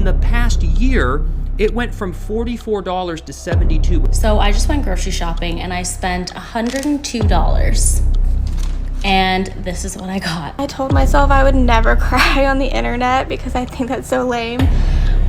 in the past year, it went from $44 to $72. So I just went grocery shopping and I spent $102. And this is what I got. I told myself I would never cry on the internet because I think that's so lame,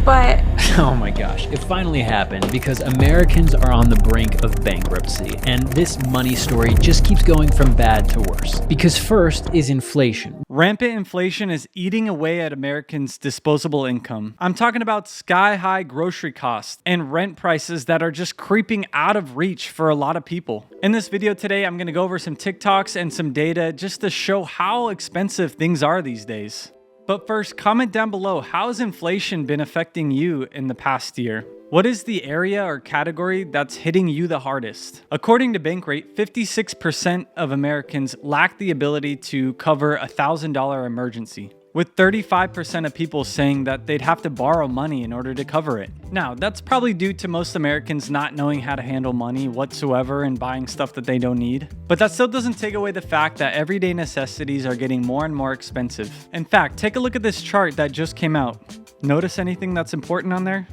but... Oh my gosh, it finally happened because Americans are on the brink of bankruptcy, and this money story just keeps going from bad to worse. Because first is inflation. Rampant inflation is eating away at Americans' disposable income. I'm talking about sky-high grocery costs and rent prices that are just creeping out of reach for a lot of people. In this video today, I'm gonna go over some TikToks and some data just to show how expensive things are these days. But first, comment down below, how has inflation been affecting you in the past year? What is the area or category that's hitting you the hardest? According to Bankrate, 56% of Americans lack the ability to cover a $1,000 emergency, with 35% of people saying that they'd have to borrow money in order to cover it. Now, that's probably due to most Americans not knowing how to handle money whatsoever and buying stuff that they don't need. But that still doesn't take away the fact that everyday necessities are getting more and more expensive. In fact, take a look at this chart that just came out. Notice anything that's important on there?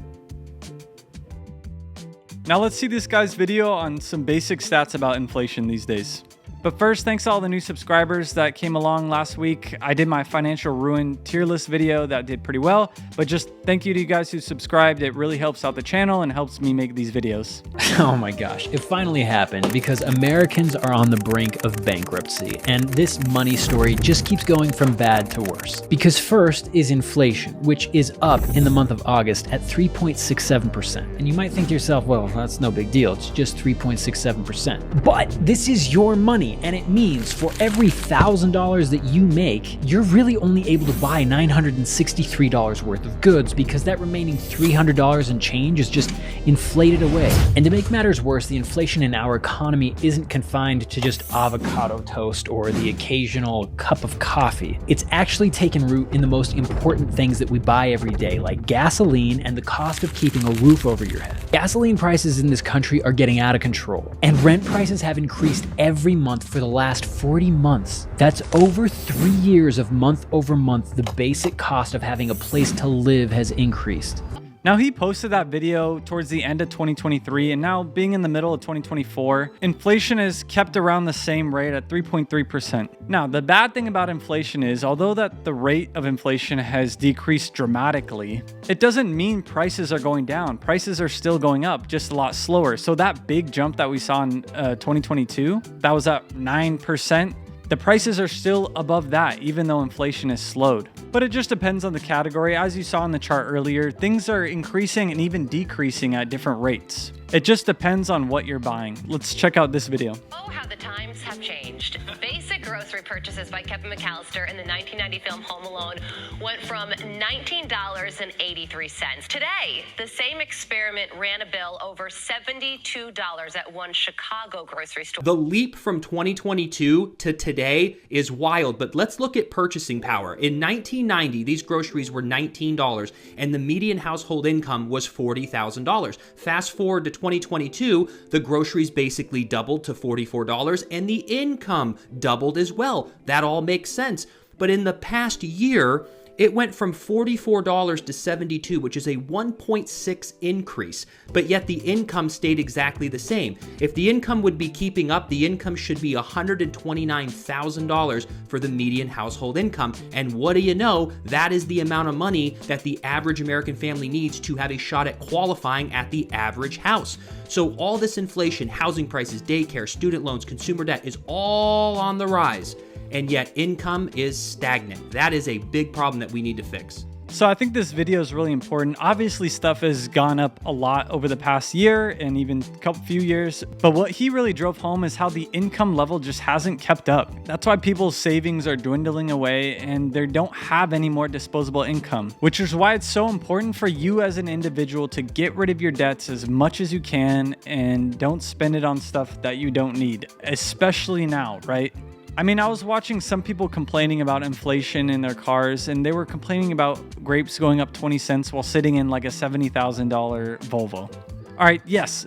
Now let's see this guy's video on some basic stats about inflation these days. But first, thanks to all the new subscribers that came along last week. I did my financial ruin tier list video that did pretty well, but just thank you to you guys who subscribed. It really helps out the channel and helps me make these videos. Oh my gosh, it finally happened because Americans are on the brink of bankruptcy, and this money story just keeps going from bad to worse. Because first is inflation, which is up in the month of August at 3.67%. And you might think to yourself, well, that's no big deal. It's just 3.67%. But this is your money. And it means for every $1,000 that you make, you're really only able to buy $963 worth of goods because that remaining $300 and change is just inflated away. And to make matters worse, the inflation in our economy isn't confined to just avocado toast or the occasional cup of coffee. It's actually taken root in the most important things that we buy every day, like gasoline and the cost of keeping a roof over your head. Gasoline prices in this country are getting out of control, and rent prices have increased every month for the last 40 months. That's over 3 years of month over month, the basic cost of having a place to live has increased. Now, he posted that video towards the end of 2023, and now being in the middle of 2024, inflation is kept around the same rate at 3.3%. Now, the bad thing about inflation is, although that the rate of inflation has decreased dramatically, it doesn't mean prices are going down. Prices are still going up, just a lot slower. So that big jump that we saw in 2022, that was at 9%. The prices are still above that, even though inflation is slowed. But it just depends on the category. As you saw in the chart earlier, things are increasing and even decreasing at different rates. It just depends on what you're buying. Let's check out this video. Oh, how the times have changed. Basic grocery purchases by Kevin McAllister in the 1990 film Home Alone went from $19.83. Today, the same experiment ran a bill over $72 at one Chicago grocery store. The leap from 2022 to today is wild, but let's look at purchasing power. In 1990, these groceries were $19 and the median household income was $40,000. Fast forward to 2022, the groceries basically doubled to $44 and the income doubled as well. That all makes sense. But in the past year, it went from $44 to $72, which is a 1.6 increase, but yet the income stayed exactly the same. If the income would be keeping up, the income should be $129,000 for the median household income. And what do you know? That is the amount of money that the average American family needs to have a shot at qualifying at the average house. So all this inflation, housing prices, daycare, student loans, consumer debt is all on the rise. And yet income is stagnant. That is a big problem that we need to fix. So I think this video is really important. Obviously, stuff has gone up a lot over the past year and even few years. But what he really drove home is how the income level just hasn't kept up. That's why people's savings are dwindling away and they don't have any more disposable income, which is why it's so important for you as an individual to get rid of your debts as much as you can and don't spend it on stuff that you don't need, especially now, right? I mean, I was watching some people complaining about inflation in their cars, and they were complaining about grapes going up 20 cents while sitting in like a $70,000 Volvo. All right, yes,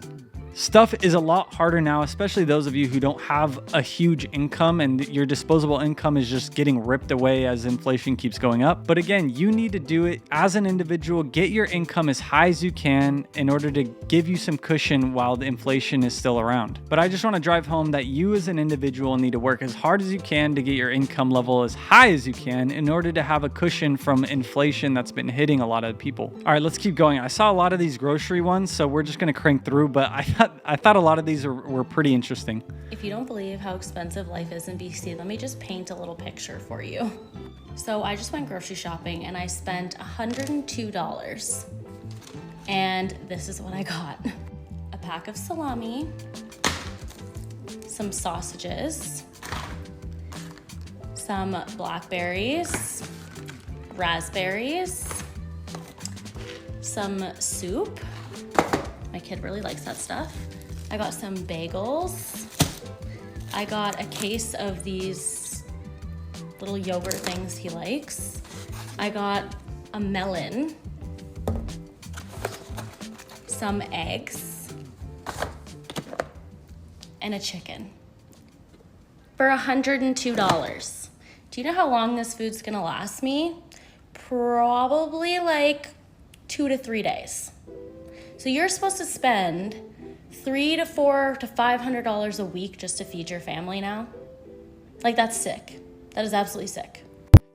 Stuff is a lot harder now, especially those of you who don't have a huge income and your disposable income is just getting ripped away as inflation keeps going up. But again, you need to do it as an individual. Get your income as high as you can in order to give you some cushion while the inflation is still around. But I just want to drive home that you as an individual need to work as hard as you can to get your income level as high as you can in order to have a cushion from inflation that's been hitting a lot of people. All right, let's keep going. I saw a lot of these grocery ones, so we're just going to crank through, but I thought a lot of these were pretty interesting. If you don't believe how expensive life is in BC, let me just paint a little picture for you. So I just went grocery shopping and I spent $102. And this is what I got. A pack of salami, some sausages, some blackberries, raspberries, some soup. My kid really likes that stuff. I got some bagels. I got a case of these little yogurt things he likes. I got a melon, some eggs, and a chicken for $102. Do you know how long this food's gonna last me? Probably like 2 to 3 days. So you're supposed to spend $300 to $400 to $500 a week just to feed your family now? Like, that's sick. That is absolutely sick.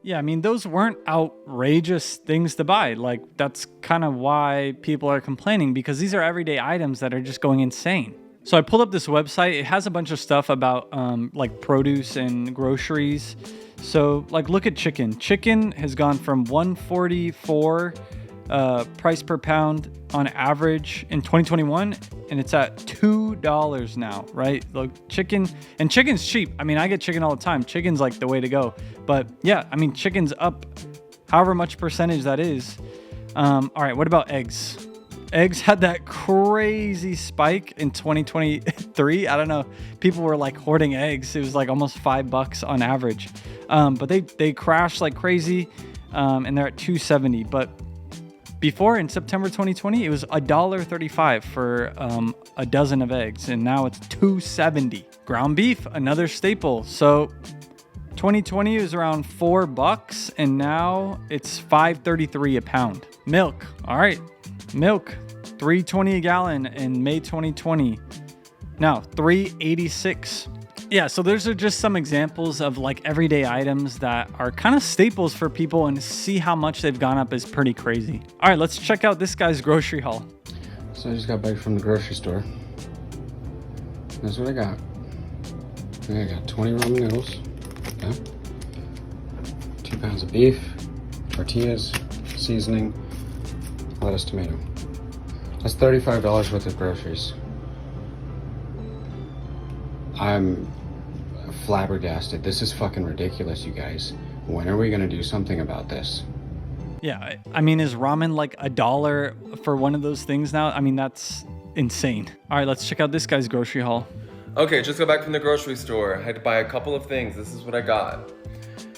Yeah, I mean, those weren't outrageous things to buy. Like, that's kind of why people are complaining, because these are everyday items that are just going insane. So I pulled up this website. It has a bunch of stuff about like produce and groceries. So like, look at chicken. Chicken has gone from $1.44 price per pound on average in 2021, and it's at $2 now, right? Like, chicken's cheap. I mean, I get chicken all the time. Chicken's like the way to go. But yeah, I mean, chicken's up however much percentage that is. All right, what about eggs? Eggs had that crazy spike in 2023. I don't know. People were like hoarding eggs. It was like almost $5 on average. But they crashed like crazy, and they're at $2.70. But before, in September 2020, it was $1.35 for a dozen of eggs, and now it's $2.70. Ground beef, another staple. So 2020 was around $4, and now it's $5.33 a pound. Milk, all right, milk, $3.20 a gallon in May 2020. Now $3.86. Yeah, so those are just some examples of like everyday items that are kind of staples for people, and see how much they've gone up is pretty crazy. All right, let's check out this guy's grocery haul. So I just got back from the grocery store. That's what I got. I got 20 ramen noodles, okay, 2 pounds of beef, tortillas, seasoning, lettuce, tomato. That's $35 worth of groceries. I'm flabbergasted. This is fucking ridiculous, you guys. When are we gonna do something about this? Yeah, I mean, is ramen like $1 for one of those things now? I mean, that's insane. All right, let's check out this guy's grocery haul. Okay, just got back from the grocery store. I had to buy a couple of things. This is what I got.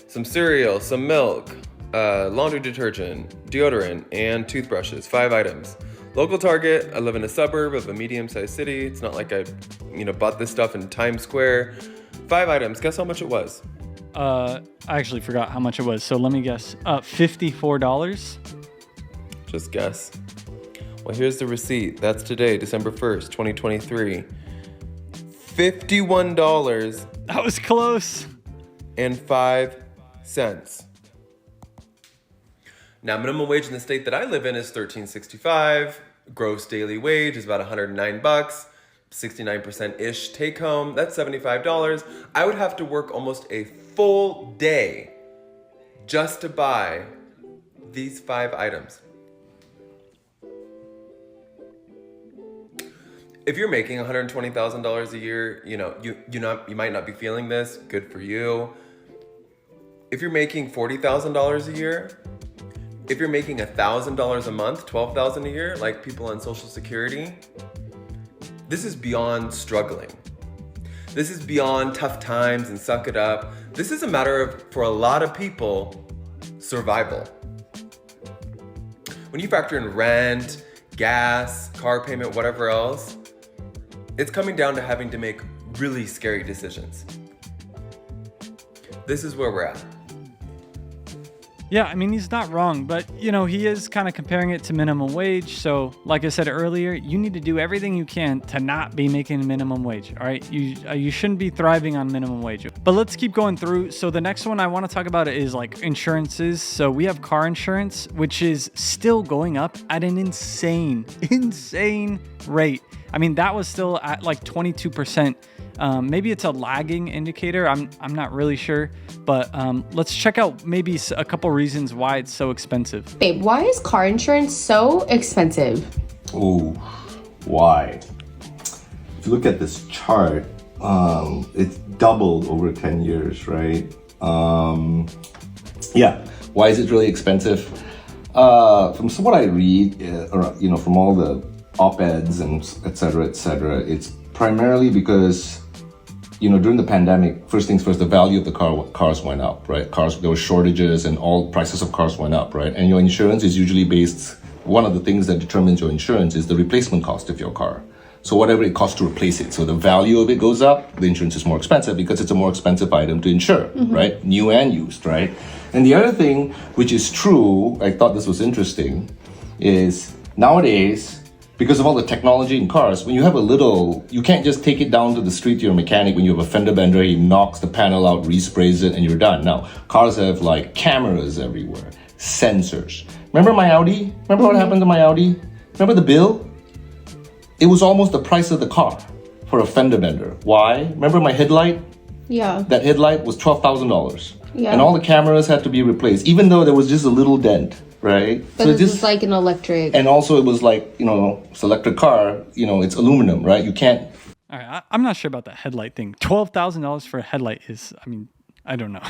Some cereal, some milk, laundry detergent, deodorant, and toothbrushes. 5 items. Local Target. I live in a suburb of a medium-sized city. It's not like I, bought this stuff in Times Square. 5 items. Guess how much it was? I actually forgot how much it was, so let me guess. $54. Just guess. Well, here's the receipt. That's today, December 1st, 2023. $51. That was close. And 5 cents. Now, minimum wage in the state that I live in is $13.65. Gross daily wage is about $109, 69%-ish take home. That's $75. I would have to work almost a full day just to buy these 5 items. If you're making $120,000 a year, you might not be feeling this. Good for you. If you're making $40,000 a year, if you're making $1,000 a month, $12,000 a year, like people on Social Security, this is beyond struggling. This is beyond tough times and suck it up. This is a matter of, for a lot of people, survival. When you factor in rent, gas, car payment, whatever else, It's coming down to having to make really scary decisions. This is where we're at. Yeah, I mean, he's not wrong, but you know, he is kind of comparing it to minimum wage. So like I said earlier, you need to do everything you can to not be making minimum wage. All right. You shouldn't be thriving on minimum wage. But let's keep going through. So the next one I want to talk about is like insurances. So we have car insurance, which is still going up at an insane rate. I mean, that was still at like 22%. Maybe it's a lagging indicator. I'm not really sure, but let's check out maybe a couple reasons why it's so expensive. Babe, why is car insurance so expensive? Oh, why? If you look at this chart, it's doubled over 10 years, right? Yeah, why is it really expensive? From what I read, from all the op-eds and et cetera, it's primarily because, during the pandemic, first things first, the value of the cars went up, right? There were shortages and all prices of cars went up, right? And your insurance is usually based, one of the things that determines your insurance is the replacement cost of your car. So whatever it costs to replace it. So the value of it goes up, the insurance is more expensive because it's a more expensive item to insure, right? New and used, right? And the other thing, which is true, I thought this was interesting, is nowadays, because of all the technology in cars, when you have you can't just take it down to the street to your mechanic when you have a fender bender, he knocks the panel out, resprays it, and you're done. Now, cars have like cameras everywhere, sensors. Remember my Audi? Remember what happened to my Audi? Remember the bill? It was almost the price of the car for a fender bender. Why? Remember my headlight? Yeah. That headlight was $12,000. Yeah. And all the cameras had to be replaced, even though there was just a little dent. Right? But so this is like an electric. And also it was like, it's an electric car, it's aluminum, right? You can't. All right. I'm not sure about that headlight thing. $12,000 for a headlight is, I don't know.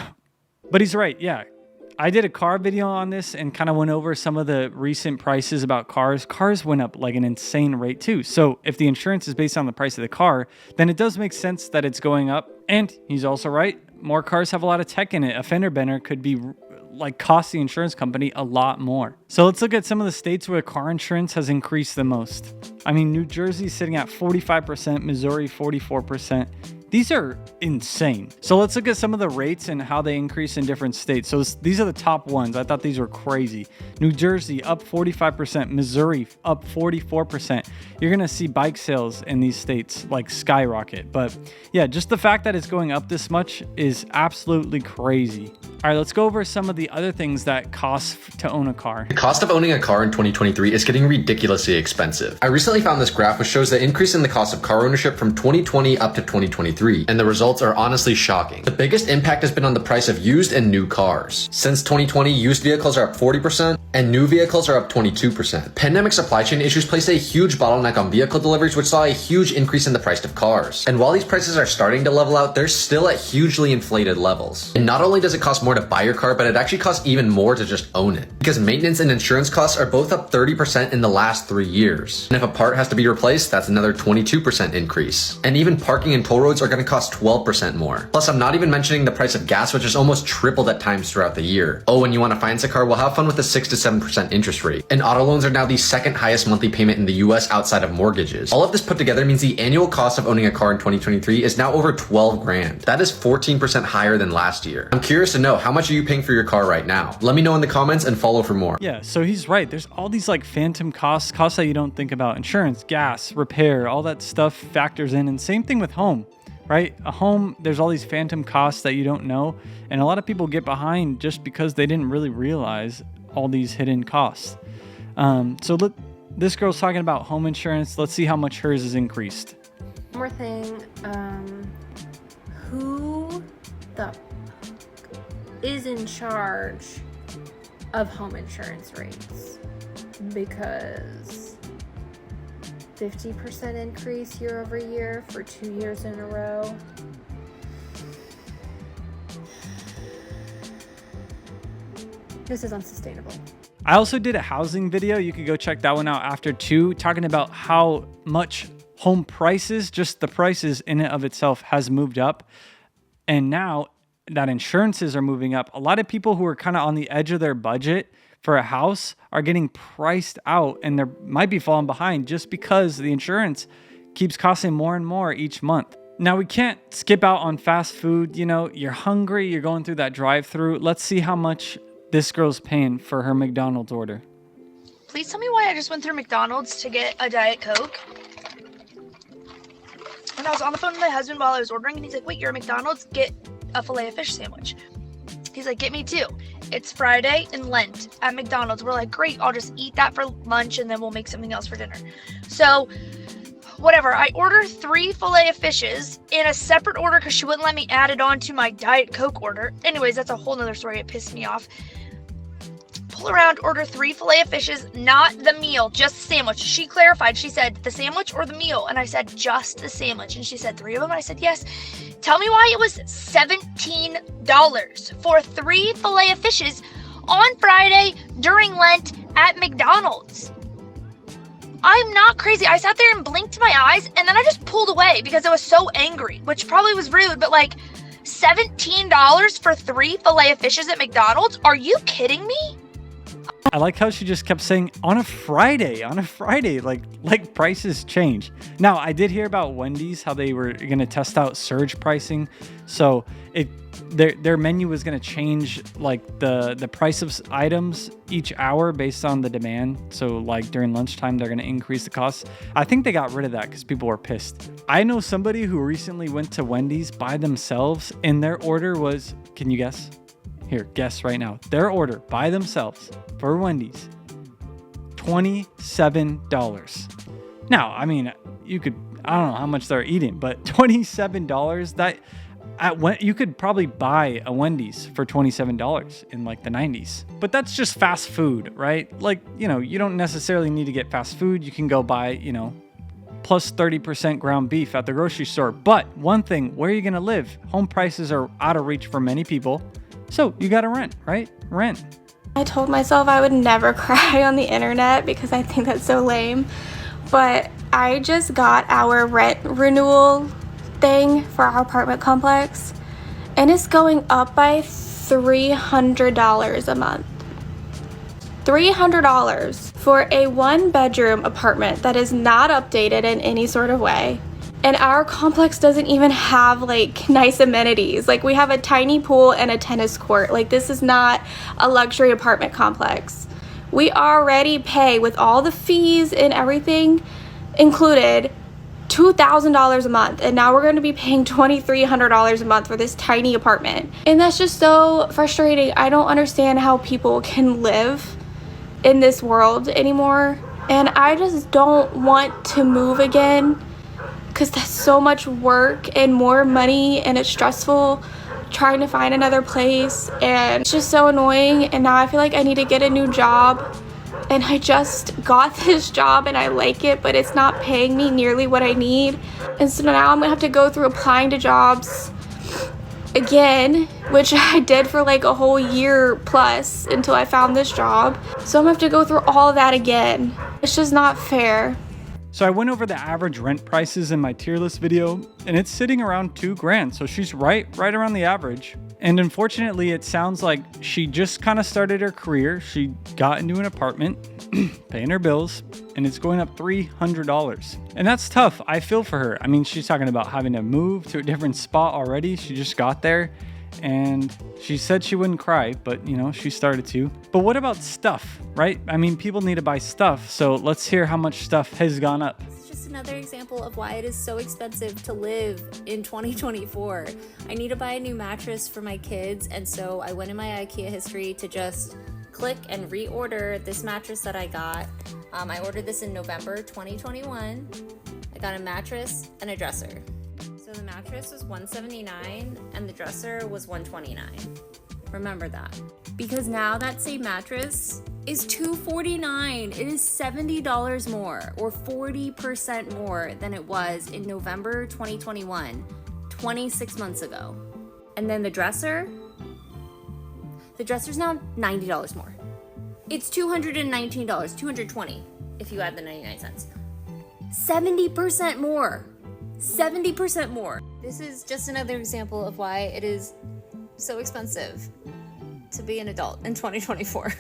But he's right. Yeah. I did a car video on this and kind of went over some of the recent prices about cars. Cars went up like an insane rate too. So if the insurance is based on the price of the car, then it does make sense that it's going up. And he's also right. More cars have a lot of tech in it. A fender bender could be cost the insurance company a lot more. So let's look at some of the states where car insurance has increased the most. New Jersey's sitting at 45%, Missouri 44%. These are insane. So let's look at some of the rates and how they increase in different states. So these are the top ones. I thought these were crazy. New Jersey up 45%, Missouri up 44%. You're gonna see bike sales in these states skyrocket. But yeah, just the fact that it's going up this much is absolutely crazy. All right, let's go over some of the other things that cost to own a car. The cost of owning a car in 2023 is getting ridiculously expensive. I recently found this graph which shows the increase in the cost of car ownership from 2020 up to 2023, and the results are honestly shocking. The biggest impact has been on the price of used and new cars. Since 2020, used vehicles are up 40% and new vehicles are up 22%. Pandemic supply chain issues placed a huge bottleneck on vehicle deliveries, which saw a huge increase in the price of cars. And while these prices are starting to level out, they're still at hugely inflated levels. And not only does it cost more to buy your car, but it actually costs even more to just own it. Because maintenance and insurance costs are both up 30% in the last 3 years. And if a part has to be replaced, that's another 22% increase. And even parking and toll roads are going to cost 12% more. Plus, I'm not even mentioning the price of gas, which has almost tripled at times throughout the year. Oh, and you want to finance a car? Well, have fun with the 6 to 7% interest rate. And auto loans are now the second highest monthly payment in the US outside of mortgages. All of this put together means the annual cost of owning a car in 2023 is now over 12 grand. That is 14% higher than last year. I'm curious to know, how much are you paying for your car right now? Let me know in the comments and follow for more. Yeah, so he's right. There's all these phantom costs that you don't think about. Insurance, gas, repair, all that stuff factors in. And same thing with home, right? A home, there's all these phantom costs that you don't know. And a lot of people get behind just because they didn't really realize all these hidden costs. This girl's talking about home insurance. Let's see how much hers has increased. One more thing, who the is in charge of home insurance rates? Because 50% increase year over year for 2 years in a row. This is unsustainable. I also did a housing video. You could go check that one out after too, talking about how much home prices, just the prices in and of itself, has moved up. And now that insurances are moving up, a lot of people who are kind of on the edge of their budget for a house are getting priced out, and they might be falling behind just because the insurance keeps costing more and more each month. Now, we can't skip out on fast food. You know, you're hungry, you're going through that drive-through. Let's see how much this girl's paying for her McDonald's order. Please tell me why I just went through McDonald's to get a Diet Coke. And I was on the phone with my husband while I was ordering, and he's like, wait, you're at McDonald's? Get a Filet-O-Fish sandwich. He's like, get me two. It's Friday and Lent at McDonald's. We're like, great, I'll just eat that for lunch and then we'll make something else for dinner. So, whatever, I ordered 3 Filet-O-Fishes in a separate order because she wouldn't let me add it on to my Diet Coke order. Anyways, that's a whole nother story. It pissed me off. Pull around, order 3 Filet-O-Fishes, not the meal, just the sandwich. She clarified. She said, the sandwich or the meal? And I said, just the sandwich. And she said, 3 of them? And I said, yes. Tell me why it was $17 for 3 Filet-O-Fishes on Friday during Lent at McDonald's. I'm not crazy. I sat there and blinked my eyes, and then I just pulled away because I was so angry, which probably was rude, but like, $17 for 3 Filet-O-Fishes at McDonald's? Are you kidding me? I like how she just kept saying on a Friday, like prices change. Now, I did hear about Wendy's, how they were going to test out surge pricing. So their menu was going to change like the price of items each hour based on the demand. So like during lunchtime, they're going to increase the cost. I think they got rid of that because people were pissed. I know somebody who recently went to Wendy's by themselves and their order was, can you guess? Here, guess right now. Their order by themselves for Wendy's, $27. Now, I mean, you could, I don't know how much they're eating, but $27, you could probably buy a Wendy's for $27 in like the 90s. But that's just fast food, right? Like, you know, you don't necessarily need to get fast food. You can go buy, you know, plus 30% ground beef at the grocery store. But one thing, where are you going to live? Home prices are out of reach for many people. So you got to rent, right? Rent. I told myself I would never cry on the internet because I think that's so lame. But I just got our rent renewal thing for our apartment complex, and it's going up by $300 a month. $300 for a 1-bedroom apartment that is not updated in any sort of way. And our complex doesn't even have like nice amenities. Like, we have a tiny pool and a tennis court. Like, this is not a luxury apartment complex. We already pay, with all the fees and everything included, $2,000 a month, and now we're going to be paying $2,300 a month for this tiny apartment. And that's just so frustrating. I don't understand how people can live in this world anymore, and I just don't want to move again because that's so much work and more money, and it's stressful trying to find another place, and it's just so annoying. And now I feel like I need to get a new job, and I just got this job and I like it, but it's not paying me nearly what I need. And so now I'm gonna have to go through applying to jobs again, which I did for like a whole year plus until I found this job. So I'm gonna have to go through all of that again. It's just not fair. So I went over the average rent prices in my tier list video, and it's sitting around $2,000. So she's right around the average. And unfortunately, it sounds like she just kind of started her career. She got into an apartment, paying her bills, and it's going up $300. And that's tough. I feel for her. I mean, she's talking about having to move to a different spot already. She just got there, and she said she wouldn't cry, but you know, she started to. But what about stuff, right? I mean, people need to buy stuff. So let's hear how much stuff has gone up. Just another example of why it is so expensive to live in 2024. I need to buy a new mattress for my kids, and so I went in my IKEA history to just click and reorder this mattress that I got. I ordered this in November 2021. I got a mattress and a dresser. So the mattress was $179 and the dresser was $129. Remember that. Because now that same mattress is $249. It is $70 more, or 40% more than it was in November 2021, 26 months ago. And then the dresser's now $90 more. It's $219, $220 if you add the 99 cents. 70% more. 70% more. This is just another example of why it is so expensive to be an adult in 2024.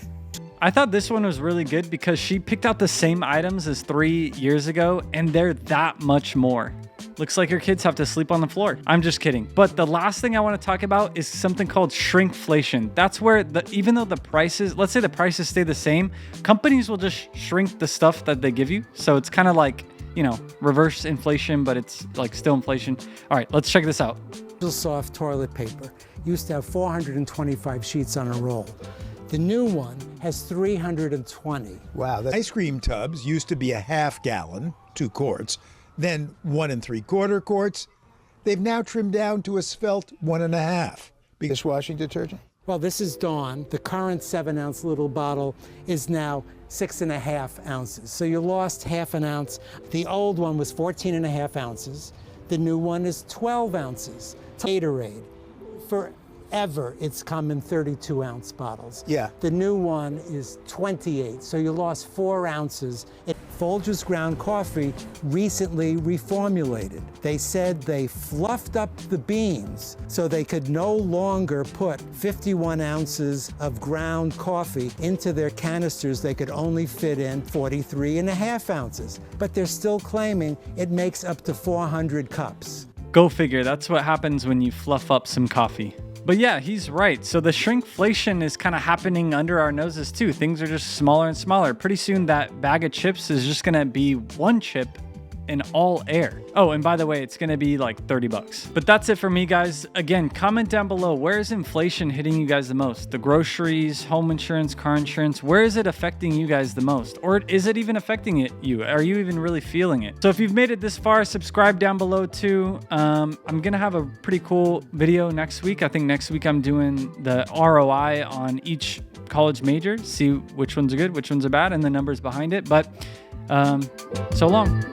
I thought this one was really good because she picked out the same items as 3 years ago and they're that much more. Looks like your kids have to sleep on the floor. I'm just kidding. But the last thing I want to talk about is something called shrinkflation. That's where even though the prices, let's say the prices stay the same, companies will just shrink the stuff that they give you. So it's kind of like, you know, reverse inflation, but it's like still inflation. All right, let's check this out. Soft toilet paper used to have 425 sheets on a roll. The new one has 320. Wow. The ice cream tubs used to be a half gallon, 2 quarts, then 1 3/4 quarts. They've now trimmed down to a svelte 1.5. Dishwashing detergent? Well, this is Dawn. The current 7-ounce little bottle is now 6.5 ounces. So you lost half an ounce. The old one was 14.5 ounces. The new one is 12 ounces. Gatorade. Forever, it's come in 32-ounce bottles. Yeah. The new one is 28, so you lost 4 ounces. Folgers ground coffee recently reformulated. They said they fluffed up the beans so they could no longer put 51 ounces of ground coffee into their canisters. They could only fit in 43.5 ounces. But they're still claiming it makes up to 400 cups. Go figure, that's what happens when you fluff up some coffee. But yeah, he's right. So the shrinkflation is kind of happening under our noses too. Things are just smaller and smaller. Pretty soon that bag of chips is just gonna be 1 chip in all air. Oh, and by the way, it's gonna be like $30. But that's it for me, guys. Again, comment down below, where is inflation hitting you guys the most? The groceries, home insurance, car insurance, where is it affecting you guys the most? Or is it even affecting you? Are you even really feeling it? So if you've made it this far, subscribe down below too. I'm gonna have a pretty cool video next week. I think next week I'm doing the ROI on each college major, see which ones are good, which ones are bad, and the numbers behind it. But so long.